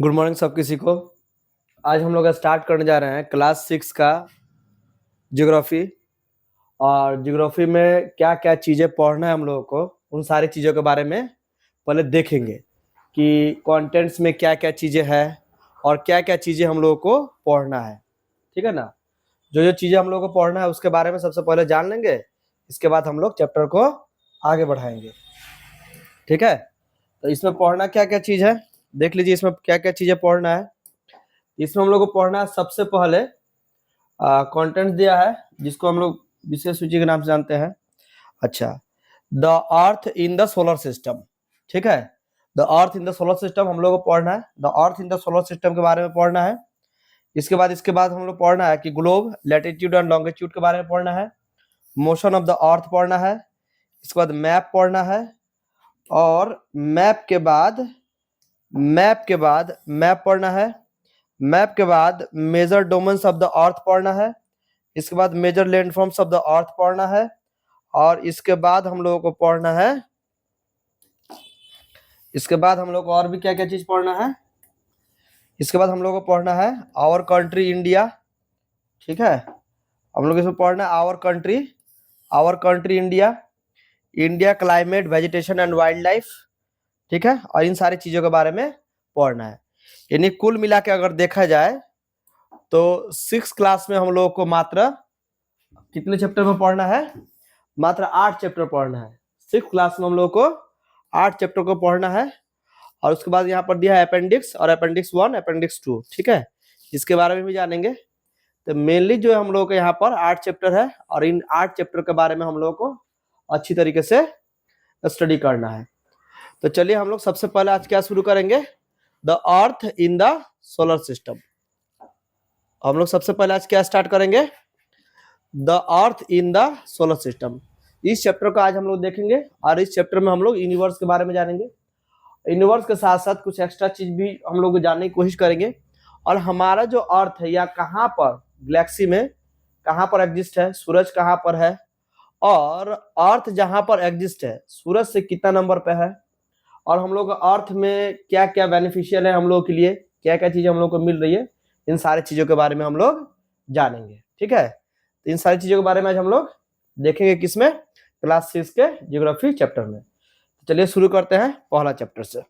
Good morning सब किसी को। आज हम लोग स्टार्ट करने जा रहे हैं क्लास 6 का ज्योग्राफी। और ज्योग्राफी में क्या क्या चीज़ें पढ़ना है हम लोगों को, उन सारी चीज़ों के बारे में पहले देखेंगे कि कंटेंट्स में क्या क्या चीज़ें हैं और क्या क्या चीज़ें हम लोगों को पढ़ना है। ठीक है ना। जो जो चीज़ें हम लोगों को पढ़ना है उसके बारे में सबसे पहले जान लेंगे, इसके बाद हम लोग चैप्टर को आगे बढ़ाएंगे। ठीक है। तो इसमें पढ़ना क्या क्या चीज़ है देख लीजिए। इसमें क्या क्या चीज़ें पढ़ना है, इसमें हम लोग को पढ़ना है सबसे पहले कंटेंट दिया है जिसको हम लोग विशेष सूची के नाम से जानते हैं। अच्छा, the earth in the solar system. ठीक है, the earth in the solar system हम लोग को पढ़ना है। The earth in the solar system के बारे में पढ़ना है। इसके बाद हम लोग पढ़ना है कि ग्लोब, लैटिट्यूड एंड लॉन्गिट्यूड के बारे में पढ़ना है। मोशन ऑफ द अर्थ पढ़ना है। इसके बाद मैप पढ़ना है। और मैप के बाद मैप पढ़ना है। मैप के बाद major domains of the earth पढ़ना है। इसके बाद major landforms of the earth पढ़ना है। और इसके बाद हम लोगों को पढ़ना है, इसके बाद हम लोग को और भी क्या क्या चीज पढ़ना है। इसके बाद हम लोग को पढ़ना है आवर कंट्री इंडिया। ठीक है, हम लोग इसमें पढ़ना है our country India, India climate, vegetation and wildlife. ठीक है, और इन सारी चीजों के बारे में पढ़ना है। यानी कुल मिला के अगर देखा जाए तो 6 क्लास में हम लोगों को मात्र कितने चैप्टर में पढ़ना है? मात्र 8 चैप्टर पढ़ना है। 6 क्लास में हम लोगों को 8 चैप्टर को पढ़ना है। और उसके बाद यहाँ पर दिया है अपेंडिक्स और अपेंडिक्स 1, अपेंडिक्स 2। ठीक है, इसके बारे में भी जानेंगे। तो मेनली जो है हम लोगों को यहाँ पर 8 चैप्टर है और इन 8 चैप्टर के बारे में हम लोगों को अच्छी तरीके से स्टडी करना है। तो चलिए हम लोग सबसे पहले आज क्या शुरू करेंगे, the earth in the solar system. हम लोग सबसे पहले आज क्या स्टार्ट करेंगे, the earth in the solar system. इस चैप्टर को आज हम लोग देखेंगे और इस चैप्टर में हम लोग यूनिवर्स के बारे में जानेंगे। यूनिवर्स के साथ साथ कुछ एक्स्ट्रा चीज भी हम लोग जानने की कोशिश करेंगे। और हमारा जो अर्थ है या कहाँ पर गैलेक्सी में कहाँ पर एग्जिस्ट है, सूरज कहाँ पर है, और अर्थ जहाँ पर एग्जिस्ट है सूरज से कितना नंबर पे है, और हम लोग अर्थ में क्या क्या बेनिफिशियल है हम लोग के लिए, क्या क्या चीजें हम लोग को मिल रही है, इन सारी चीजों के बारे में हम लोग जानेंगे। ठीक है, तो इन सारी चीजों के बारे में आज हम लोग देखेंगे किसमें, क्लास 6 के ज्योग्राफी चैप्टर में। चलिए शुरू करते हैं पहला चैप्टर से।